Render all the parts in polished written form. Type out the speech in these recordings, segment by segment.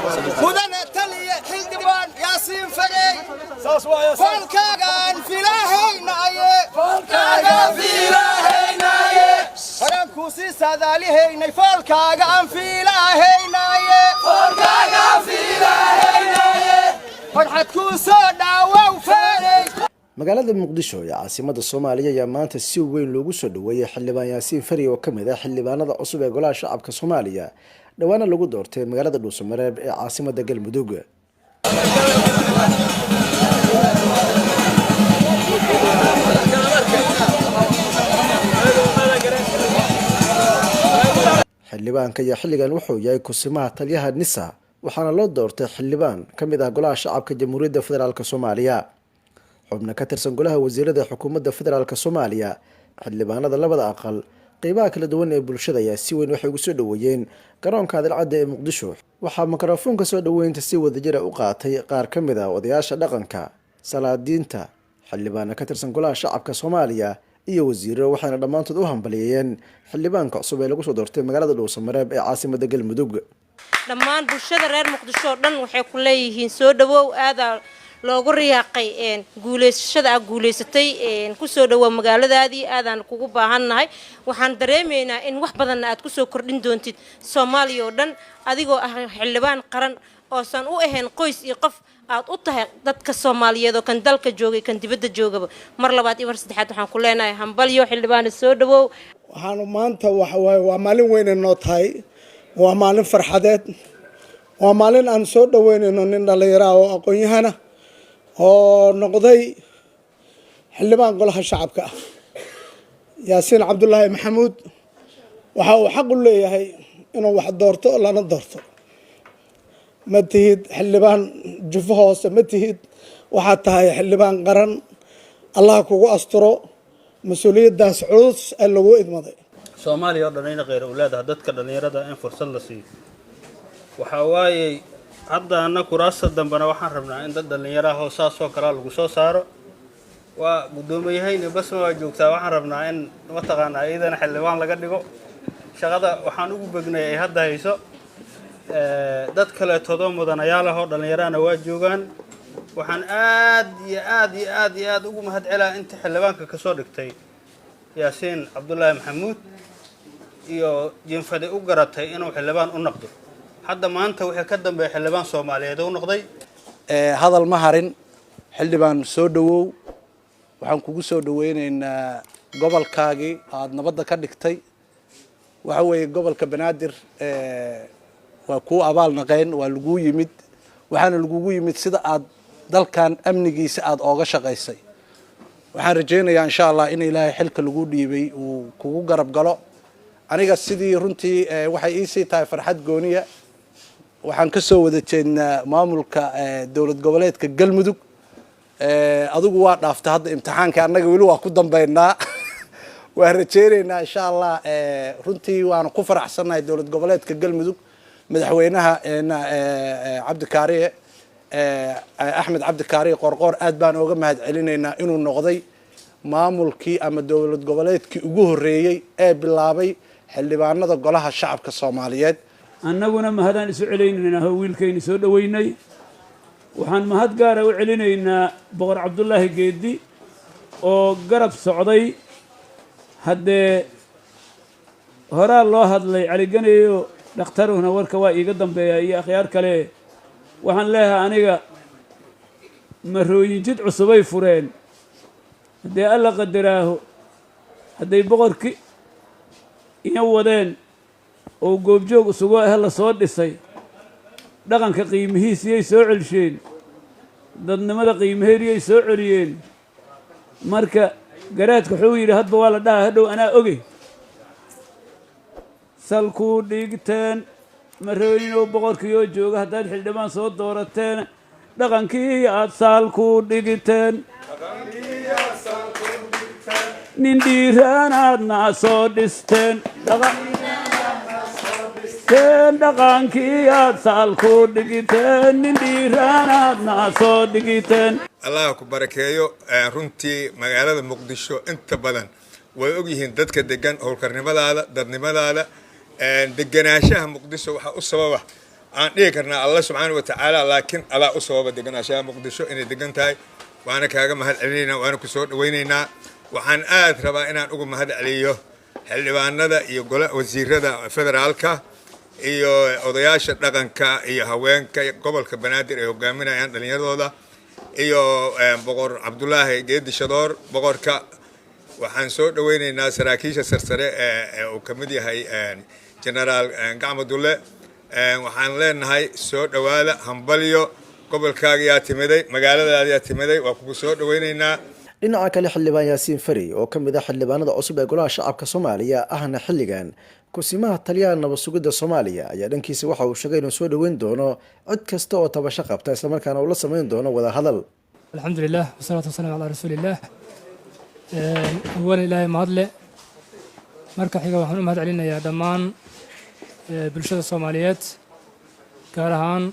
مدن تلي حلدبان ياسين فري فالكاغان في لهيناي فالكاغان في لهيناي فرانكوسي سادالي هيناي فالكاغان في لهيناي فالكاغان في لهيناي فرحت كوسو داو فري magaalada muqdisho ee caasimada Soomaaliya ayaa maanta si weyn loogu soo dhaweeyay xildhibaan Yaasiin Fari oo kamid ah xildhibaanada cusub ee golaha shacabka Soomaaliya dhawaana lagu doortay magaalada Dhuusamareeb ee caasimada Galmudug. xildhibaanka ayaa xilligan wuxuu yahay kusimaha taliyaha NISA waxaana loo doortay xildhibaan kamid ah golaha shacabka Jamhuuriyadda Federaalka Soomaaliya. xubna ka tirsan golaha wasiirada xukuumadda federaalka Soomaaliya xildhibaanada labada aqal qaybaha kala duwan ee bulshada ayaa si weyn waxay ugu soo dhaweeyeen garoonka Cadaalada ee Muqdisho waxaa mikrofoonka soo dhaweynta si wadajir ah u qaatay qaar kamid ah odayaasha dhaqanka salaadiinta xildhibaanada ka tirsan golaha shacabka Soomaaliya iyo wasiirro waxaana dhamaantood u hambalyeeyeen xildhibaanka cusub ee lagu soo doortay magaalada Dhuusamareeb ee caasimada Galmudug. dhammaan bulshada reer Muqdisho dhan waxay ku leeyihiin soo dhawow aad loogu riyaaqay guuleysashada guuleysatay ku soo dhawo magaaladaadii aadaan kugu baahanahay waxaan dareemeynaa in wax badan aad ku soo kordhin doontid Soomaaliya oo dhan adigoo ah xildhibaan qaran oo san u ahayn qoys iyo qof aad u tahay dadka Soomaaliyeed oo kan dalka joogay kan dibadda joogaba mar labaad iyo mar saddexaad waxaan ku leenahay hambalyo xildhibaan soo dhawow waxaan maanta waa maalin weyn noo tahay waa maalin farxadeed waa maalin aan soo dhaweynayno nin dhalinyaro oo aqoon-yahana oo noqday xildhibaan golaha shacabka Yaasiin Cabdullaahi Maxamuud waxa uu xaq u leeyahay inuu wax doorto lana doorto ma tihid xildhibaan jufo hoose ma tihid waxaad tahay xildhibaan qaran Allah kugu asturo mas'uuliyadaas culus ee lagu idmaday Soomaaliya oo dhan qeyr awlaadaha dadka dhalinyarada in fursad la siiyo waxa waaye hadda ana kuraasta dambana waxaan rabnaa in dad dhalinyaro hoosaas oo kala lagu soo saaro waa gudoomiyahayn bas ma joogtaa waxaan rabnaa in mataqaana ayadana xildhibaan laga dhigo shaqada waxaan ugu begnay ay hadda hayso dad kale todo mudanayaal ah oo dhalinyarana waa joogan waxaan aad ugu mahadcelaa inta xildhibaanka ka soo dhigtay Yaasiin Cabdullaahi Maxamuud iyo jinfade u garatay inuu xildhibaan u noqdo hadda maanta waxa ka dambeeyay xildhibaan Soomaaliyeed oo noqday hadal ma harin xildhibaan soo dhawow waxaan kugu soo dhaweynaynaa gobolkaagii aad nabadda ka dhigtay waxa weeye gobolka Banaadir waa ku abaal naqeen waa lagu yimid waxaana lagu yimid sida aad dalkan amnigiisa aad ooga shaqaysay waxaan rajaynayaa insha Allah in Ilaahay xilka lagu dhiibay uu kugu garab galo aniga sidii runtii waxay ii sii tahay farxad gooniya waxaan ka soo wada jeednaa maamulka dawlad goboleedka Galmudug adigu waa dhaaftay hadda imtixaanka anaga wali waa ku dambeynaa waan rajaynaynaa insha Allah runtii waan ku faraxsanahay dawlad goboleedka Galmudug madaxweynaha Axmed Cabdi Kaariye Qorqor aad baan uga mahadcelinaynaa inuu noqday maamulkii ama dawlad goboleedkii ugu horeeyay ee bilaabay xildhibaanada golaha shacabka Soomaaliyeed annaguna mahadaan isu celinaynaa wiilkayni soo dhaweynay waxaan mahad gaar ah u celinaynaa boqor Cabdullaahi Geedi oo garab socday haddee horaa loo hadlay cali ganeeyo dhakhtaruna warka waa iiga dambeeya iyo akhyaar kale waxaan leeyahay aniga marooyin jid cusubay fureen haddee alla qadaraaho hadday boqorkii iyo wadeen oo goobjoog isugu ah la soo dhisay dhaqanka qiimihiisii soo celsheen dadnimada qiimaheedii soo celiyeen marka garaadka wuxuu yiri hadba waa la dhaha hadhow anaa oge salku dhigteen marooyin oo boqorkii oo jooga haddaad xildhibaan soo doorateen dhaqankii aad salku dhigteen nin dhiiraanaadna soo dhisteen dhaqankii aad salku dhigteen nin dhiiraanaadna soo dhigiteen Allah ku barakeeyo runtii magaalada Muqdisho inta badan way og yihiin dadka degan howlkarnimadaada dadnimadaada deganaanshaha Muqdisho waxa u sababa aan dhihi karnaa allah subxaana wa tacaala laakiin alaa u sababa deganaanshaha muqdisho inay degan tahay waana kaaga mahad celinaynaa waana ku soo dhawaynaynaa waxaan aad rabaa inaan ugu mahad celiyo xildhibaanada iyo wasiirada federaalka iyo odayaasha dhaqanka iyo haweenka gobolka banaadir ay hogaaminayaan dhallinyaradooda iyo boqor cabdulaahi geedi shadoor boqorka waxaan soo dhawaynaynaa saraakiisha sarsare ee uu ka mid yahay generaal gacmo dulle waxaan leenahay soo dhawaada hambalyo gobolkaaga yaa timiday magaaladaada yaa timiday waa kugu soo dhawaynaynaa dhinaca kale xildhibaan yaasiin fari oo ka mid ah xildhibaanada cusub ee golaha shacabka Soomaaliya ahna xilligan kusimaha taliyaha nabad sugidda Soomaaliya ayaa dhankiisa waxa uu sheegay inuu soo dhaweyn doono cid kasta oo tabasho qabta isla markaana uu la sameyn doono wada hadal alxamdulillah wasalaatu wasalaamu calaa rasuulillah awal ilaahay mahadle marka xiga waxaan u mahad celinayaa dhammaan bulshada Soomaaliyeed gaar ahaan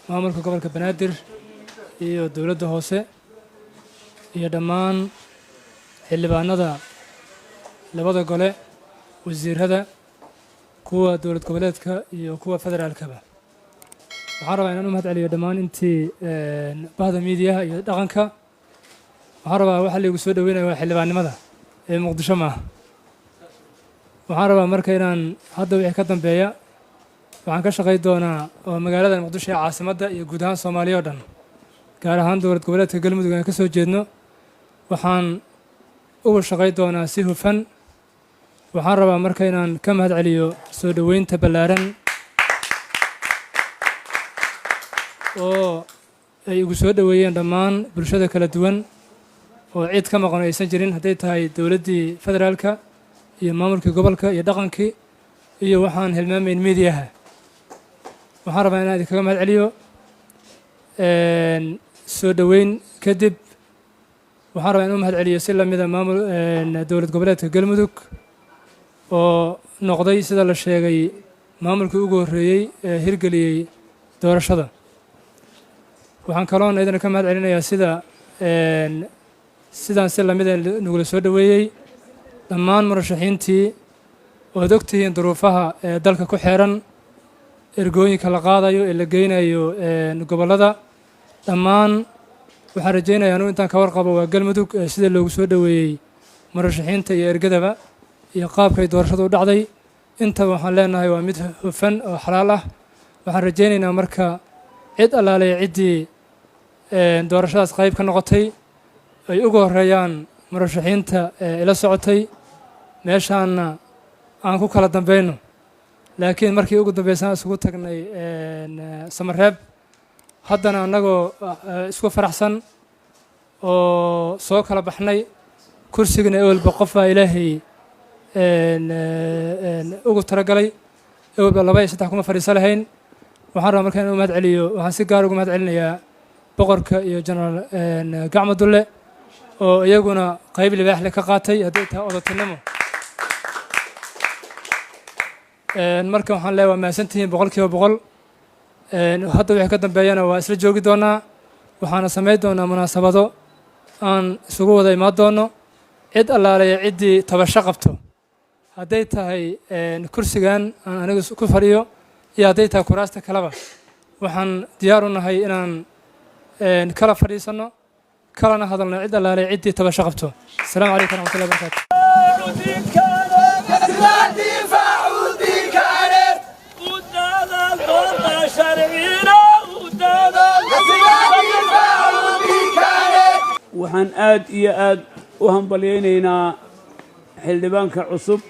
maamulka gobolka Banaadir iyo dowladda hoose iyo dhammaan xildhibaanada labada gole wasiirada kuwa dowlad goboleedka iyo kuwa federaalkaba waxaan rabaa inaan u mahad celiyo dhammaan intii bahda miidiyaha iyo dhaqanka waxaan rabaa waxa lagu soo dhaweynayo waa xildhibaannimada ee muqdisho maaha waxaan rabaa marka inaan hadda wixii ka dambeeya waxaan ka shaqayn doonaa oo magaalada muqdisho ee caasimadda iyo guud ahaan Soomaaliya oo dhan gaar ahaan dowlad goboleedka galmudug aan ka soo jeedno waxaan uga shaqayn doonaa si hufan waxaan rabaa marka inaan ka mahad celiyo soo dhaweynta ballaaran oo ay ugu soo dhaweeyeen dhammaan bulshada kala duwan oo cid ka maqan aysan jirin hadday tahay dowladdii federaalka iyo maamulkii gobolka iyo dhaqankii iyo waxaan hilmaamayn miidiyaha waxaan rabaa inaan idinkaga mahad celiyo soo dhaweyn kadib waxaan rabaa in u mahad celiyo si lamida maamul dowlad goboleedka galmudug oo noqday sida la sheegay maamulkii ugu horreeyey ee hirgeliyey doorashada waxaan kaloona idina ka mahad celinayaa sidaan si lamida nagula soo dhaweeyey dhammaan murashaxiintii ood ogtihiin duruufaha ee dalka ku xeeran ergooyinka la qaadayo ee la geynayo gobollada dhammaan waxaan rajaynayaa inuu intaan ka warqabo waa galmudug sida loogu soo dhaweeyey murashaxiinta iyo ergadaba iyo qaabkay doorashadu u dhacday intaba waxaan leenahay waa mid hufan oo xalaal ah waxaan rajaynaynaa marka cid allaale ciddii doorashadaas qayb ka noqotay ay ugu horeeyaan murashaxiinta ila socotay meeshaanna aan ku kala dambayno laakiin markii ugu dambeysaan isugu tagnay samareeb haddana annagoo isku faraxsan oo soo kala baxnay kursigana ewelba qof baa ilaahay ugu talagalay ewelba 2 iyo 3 kuma fadhiiso lahayn waxaan rabaa markaa inuu mahad celiyo waxaan si gaar ugu mahad celinayaa boqorka iyo generaal gacmo dulle oo iyaguna qayb libaax leh ka qaatay hadday tahay odatinimo marka waxaan leeyahay waa mahadsantihiin 100% hadda wixii ka dambeeyana waa isla joogi doonaa waxaana samayn doonaa munaasabado aan isugu wada imaan doono cid allaaleeya ciddii tabasho qabto hadday tahay kursigan aan anigu ku fadhiyo iyo hadday tahay kuraasta kaleba waxaan diyaar u nahay inaan kala fadhiisano kalana hadalno cid allaaleeya ciddii tabasho qabto asalaamu calaykum waraxmatullahi wabarakaatu waxaan aad iyo aad u hambalyaynaynaa xildhibaanka cusub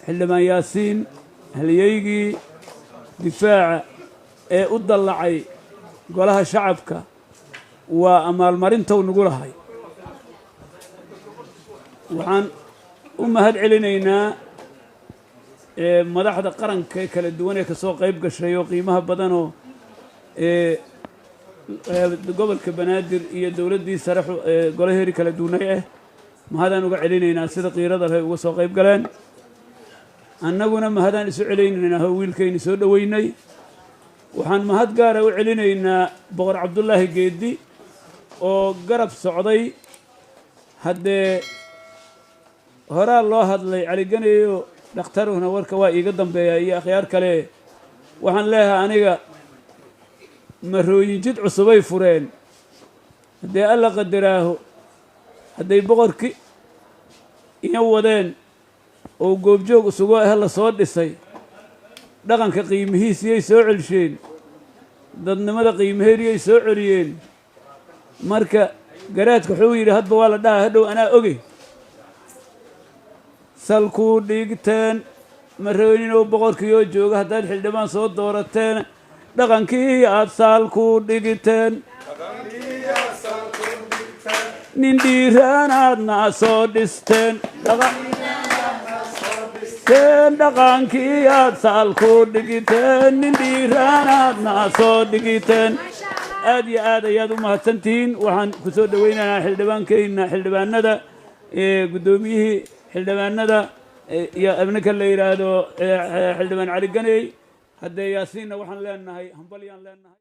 xildhibaan yaasiin halyeygii difaaca ee u dallacay golaha shacabka waa amaalmarintou nagu lahay waxaan u mahad celinaynaa madaxda qaranka ee kala duwan ee ka soo qayb gashay oo qiimaha badanoo gobolka banaadir iyo dowladdii sare golaheeri kala duwanay ah mahadaan uga celinaynaa sida qiirada leh uga soo qayb galeen annaguna mahadaan isu celaynaynaa oo wiilkayni soo dhoweynay waxaan mahad gaara u celinaynaa boqor cabdulaahi geedi oo garab socday haddee horaa loo hadlay caliganeyo dhakhtaruhuna warka waa iiga dambeeya iyo akhyaar kale waxaan leeyahay aniga marooyin jid cusubay fureen haddii alla qadaraaho hadday boqorkii iyo wadeen oo goobjoog isugu ah la soo dhisay dhaqanka qiimihiisiyay soo celsheen dadnimada qiimaheediyay soo celiyeen marka garaadka wuxuu yidhi hadba waa la dhaha hadhow anaa oge salkuu dhigteen marooyninoo boqorkiioo jooga haddaad xildhibaan soo doorateen dhaqankii aad saalkuu dhigiteen nin dhiiraanaadna soo dhisteen dhaqankii aad saalkuu dhigiteen nin dhiiraanaadna soo dhigiteen aad iyo aad ayaad u mahadsantihiin waxaan ku soo dhawaynaynaa xildhibaankeenna xildhibaanada guddoomiyihii xildhibaanada iyo abninka la yidhaahdo xildhibaan cali ganey haddee yaasiinna waxaan leenahay hambalyaan leenahay